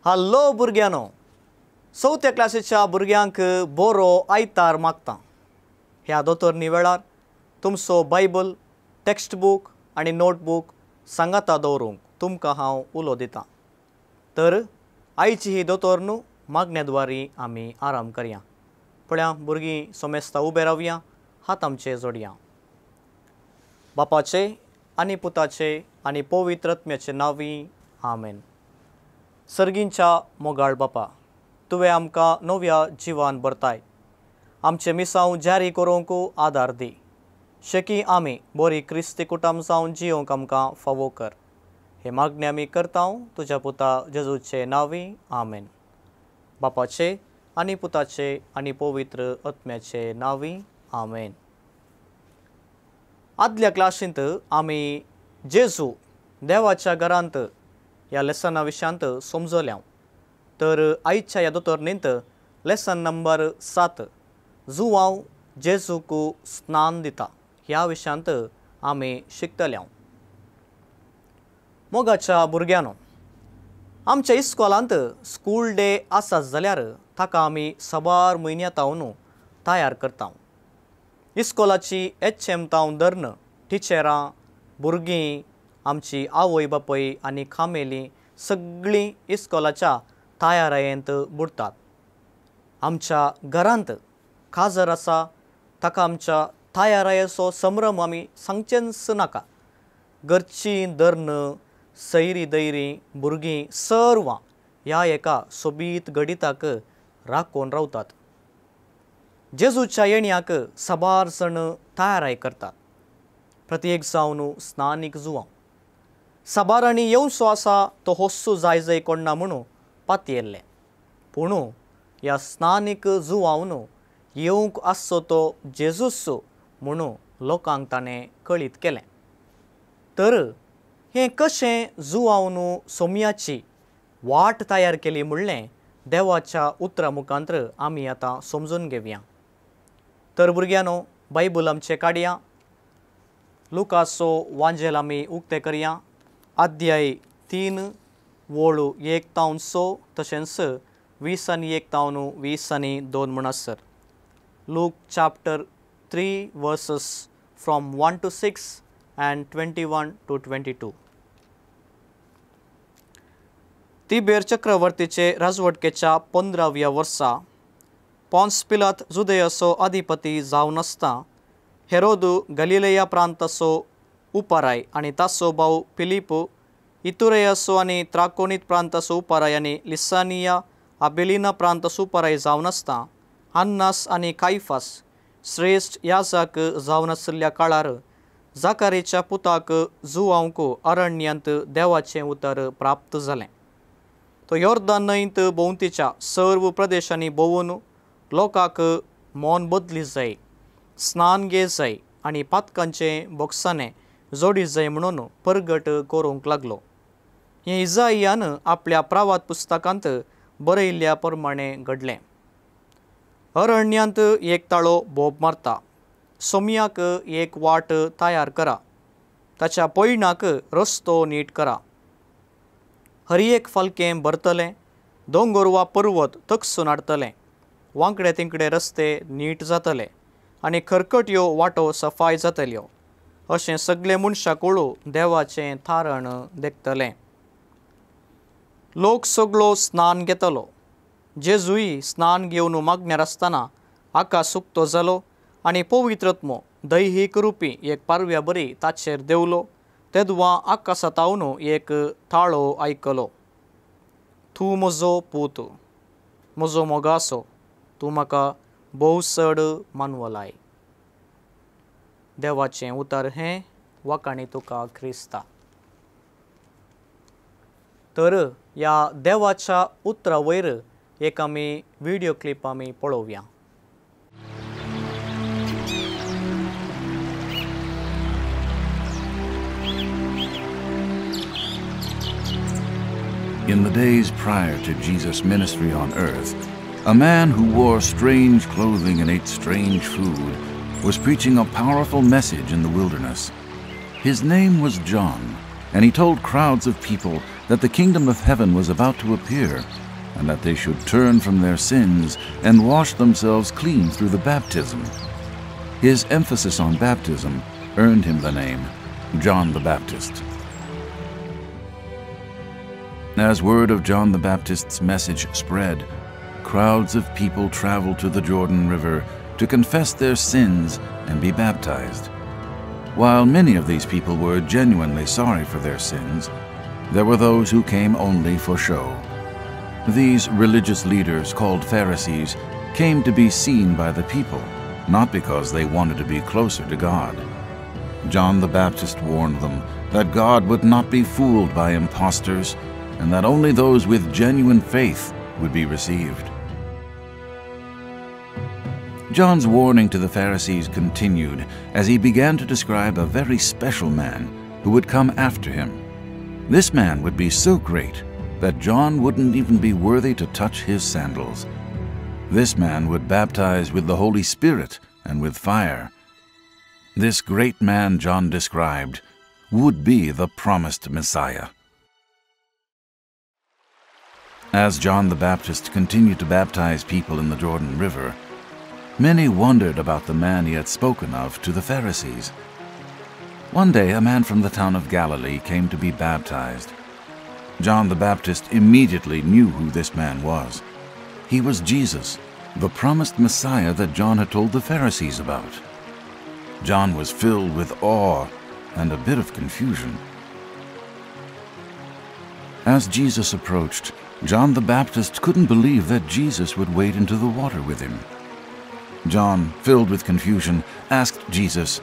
Hello भुरग्यांनो, चवथ्या क्लासीच्या भुरग्यांक बरो आयतार मागता. ह्या दोतोरनी वेळार तुमचो बायबल, टेक्स्ट बूक आनी नोटबूक सांगाता दवरूंक तुमकां हांव उलो दितां. तर आयची ही दोतोर न्हू, मागण्याद्वारी आमी आराम करया. पळया भुरगीं सोमेस्ता उबे रावया, हात आमचे जोडया. बापाचे आनी पुताचे आनी पवित्र आत्म्याचे नांवी आमेन. सर्गींच्या मोगाळ बापा, तुवें आमकां नव्या जिवान भरताय. आमचे मिसांव जारी करूंक आदार दी. शेकी आमी बरी क्रिस्ती कुटुंब जावन जियोंक आमकां फावो कर. हे मागणी आमी करता तुज्या पुता जेजूचे नांवी आमेन. बापाचे आनी पुताचे आनी पवित्र आत्म्याचे नांवी आमेन. आदल्या क्लासींत आमी जेजू देवाच्या घरांत ह्या लेसना विशयांत समजल्या. तर आयच्या ह्या दोतोरनींत लेसन नंबर 7 जुवांव जेजूक स्नान दिता ह्या विशयांत आमी शिकतल्या. मोगाच्या भुरग्यांनो, आमच्या इस्कॉलांत स्कूल डे आसा जाल्यार ताका आमी साबार म्हयन्यांतावन तयार करता. इस्कॉलाची HM तावन धरन टिचरां, भुरगीं, आमची आवय बापय आनी खामेलीं सगळीं इस्कॉलाच्या तयारेंत बुडतात. आमच्या घरांत काजर आसा ताका आमच्या तयारेचो संभ्रम आमी सांगचेच नाका. घरचीं धर्न, सैरी दैरी, भुरगीं सर्वां ह्या एका सोबीत घडिताक राखून रावतात. जेजूच्या येण्याक साबार जण तयाराय करतात. प्रत्येक जावन स्नानीक जुवांव साबारांनी येवचो आसा तो होस्सू जाय जाय कोणना म्हणून पातयेल्ले. पूण ह्या स्नानीक जुवांवन येवंक आसचो तो जेजूस म्हणून लोकांक ताणें कळीत केलें. तर हें कशें जुवांवन सोमयाची वाट तयार केली म्हणलें देवाच्या उतरा मुखांत्र आमी आतां समजून घेवया. तर भुरग्यांनो, बायबल आमचे काडया. लुकाचो वांजेल आमी उक्तें करया. अध्याय 3 वोळ 1 तावन 6 तशेंच 20 आनी 1 तावन 20 आनी 2 म्हण आसर. Luke chapter 3 verses from 1 to 6 and 21 to 22. तिबेर चक्रवर्तीचे राजवटकेच्या 15व्या वर्सा पॉन्स पिलात जुदेयाचो अधिपती जावन आसता हेरोद गलिलेया प्रांताचो उपाराय आनी ताचो भाव फिलीप इतुरेयाचो आनी त्राकोनीत प्रांताचो उपाराय आनी लिसानिया आबेलिना प्रांताचो उपाराय जावन आसता अन्नास आनी कायफास श्रेष्ठ याजक जावन आसल्या काळार जाकारेच्या पुताक जुवांक अरण्यांत देवाचें उतर प्राप्त जालें. तो योर्दान न्हंयत भोंवतीच्या सर्व प्रदेशांनी भोंवून लोकांक मोन बदली जाय, स्नान घे जाय आनी पातकांचें बोक्साने जोडी जाय म्हणून परगट करूंक लागलो. हें इजायान आपल्या प्रावात पुस्तकांत बरयल्ल्या प्रमाणें घडलें. अरण्यांत एक ताळो बोब मारता. सोमयाक एक वाट तयार करा. ताच्या पयणाक रस्तो नीट करा. हरयेक फालकें भरतलें. दोंगर वा पर्वत तकसून हाडटलें. वांकडे तिंकडे रस्ते नीट जातले आनी खरकट्यो वाटो सफाय जातल्यो. अशें सगळे मनशाक कळू देवाचें थारण देखतलें. लोक सगळो स्नान घेतलो. जेजूय स्नान घेवन मागण्यार आसतना आकाश उक्तो जालो आनी पवित्रत्मो दैहीक रुपी एक पारव्या बरी ताचेर देवलो. तेदुवां आकाशांतावन एक ताळो आयकलो. तूं म्हजो पूत, म्हजो मोगासो, तूं म्हाका भोव चड मानवलाय. देवाचें उतर हें वाकाणी तुका क्रिस्ता. तर ह्या देवाच्या उतरा वयर एक आमी व्हिडिओ क्लिप आमी पळोवया. In the days prior to Jesus' ministry on earth, a man who wore strange clothing and ate strange food was preaching a powerful message in the wilderness. His name was John, and he told crowds of people that the kingdom of heaven was about to appear, and that they should turn from their sins and wash themselves clean through the baptism. His emphasis on baptism earned him the name John the Baptist. As word of John the Baptist's message spread, crowds of people traveled to the Jordan River to confess their sins and be baptized. While many of these people were genuinely sorry for their sins, there were those who came only for show. These religious leaders, called Pharisees, came to be seen by the people, not because they wanted to be closer to God. John the Baptist warned them that God would not be fooled by impostors, and that only those with genuine faith would be received. John's warning to the Pharisees continued as he began to describe a very special man who would come after him. This man would be so great that John wouldn't even be worthy to touch his sandals. This man would baptize with the Holy Spirit and with fire. This great man John described would be the promised Messiah. As John the Baptist continued to baptize people in the Jordan River, many wondered about the man he had spoken of to the Pharisees. One day, a man from the town of Galilee came to be baptized. John the Baptist immediately knew who this man was. He was Jesus, the promised Messiah that John had told the Pharisees about. John was filled with awe and a bit of confusion. As Jesus approached, John the Baptist couldn't believe that Jesus would wade into the water with him. John, filled with confusion, asked Jesus,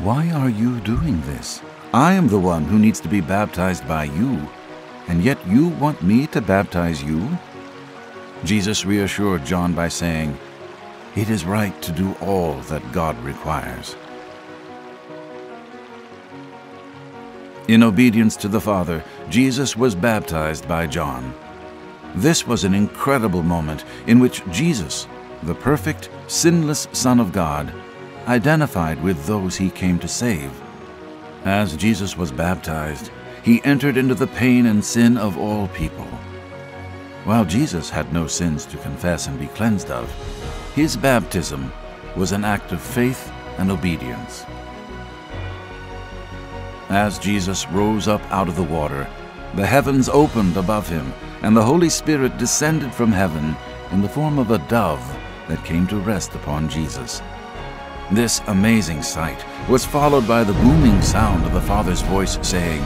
"Why are you doing this? I am the one who needs to be baptized by you, and yet you want me to baptize you?" Jesus reassured John by saying, "It is right to do all that God requires." In obedience to the Father, Jesus was baptized by John. This was an incredible moment in which Jesus, the perfect, sinless Son of God, identified with those he came to save. As Jesus was baptized, he entered into the pain and sin of all people. While Jesus had no sins to confess and be cleansed of, his baptism was an act of faith and obedience. As Jesus rose up out of the water, the heavens opened above him, and the Holy Spirit descended from heaven in the form of a dove that came to rest upon Jesus. This amazing sight was followed by the booming sound of the Father's voice saying,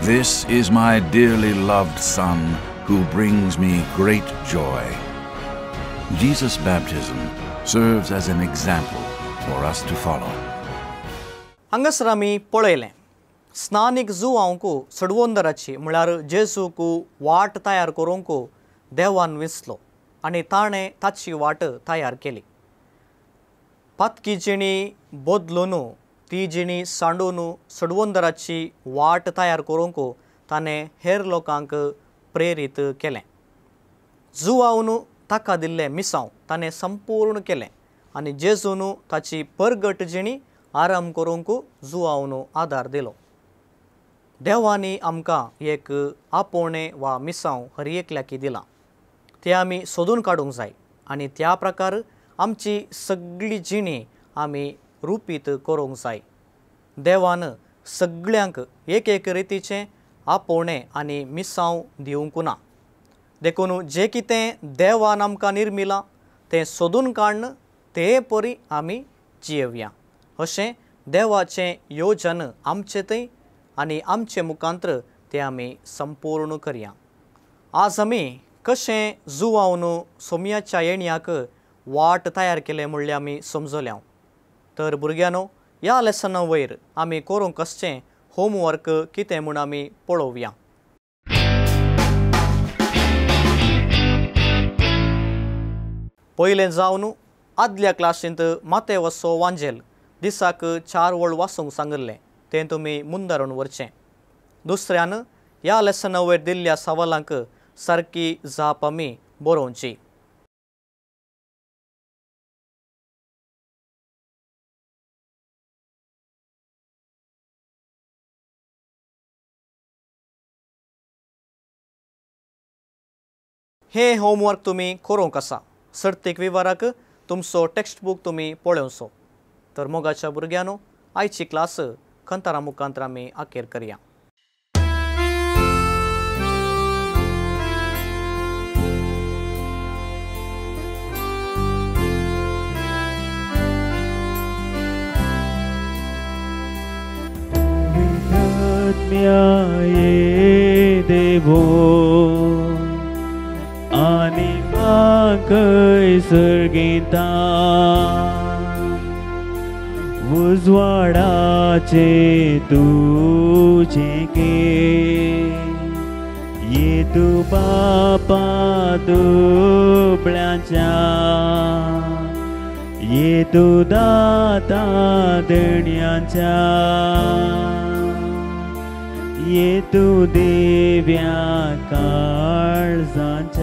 "This is my dearly loved Son, who brings me great joy." Jesus' baptism serves as an example for us to follow. हांगासर आमी पळयलें स्नानीक जुवांकू सडवंदराची म्हळ्यार जेजूकू वाट तयार करूंक देवान विसलो आनी ताणें ताची वाट तयार केली. पातकी जिणी बदलून ती जिणी सांडून सडवंदराची वाट तयार करूंक ताणें हेर लोकांक प्रेरीत केलें. जुवावन ताका दिल्लें मिसांव ताणें संपूर्ण केलें आनी जेजून ताची परगट जिणी आराम करूंक जुवावन आदार दिलो. देवानी आमकां एक आपोवणें वा मिसांव हर एकल्याकी दिलां. ते आमी सोदून काडूंक जाय आनी त्या प्रकार आमची सगळी जिणी आमी रुपीत करूंक जाय. देवान सगळ्यांक एक एक रितीचें आपोवणें आनी मिसांव दिवंक ना. देखून जें कितें देवान आमकां निर्मिलां तें सोदून काडन ते परी आमी जियेवया. अशें देवाचें योजन आमचे थंय आनी आमचे मुखांतर तें आमी संपूर्ण करया. आज आमी कशें जुवावन सोमयाच्या येणयाक वाट तयार केलें म्हणलें आमी समजल्या. तर भुरग्यांनो, ह्या लेसना वयर आमी करूंक आसचें होमवर्क कितें म्हूण आमी पळोवया. पयलें जावन आदल्या क्लासींत मातेवचो वांजेल दिसाक 4 वळ वाचूंक सांगिल्लें तें तुमी मुंदारून व्हरचें. दुसऱ्यान ह्या लेसना वयर दिल्ल्या सवालांक सारकी जाप आमी बरोवची. हे होमवर्क तुमी करूंक आसा. सर्तीक विवराक तुमचो टेक्स्ट बूक तुमी पळोवचो. तर मोगाच्या भुरग्यांनो, आयची क्लास खंतारा मुखांतर आमी आखेर करया. Miae devo anima kai sarginta uzwadache तुझे के ये तू बापा दुबळ्यांच्या ये तू दाता देण्याच्या ये तू देव्या काळजांच्या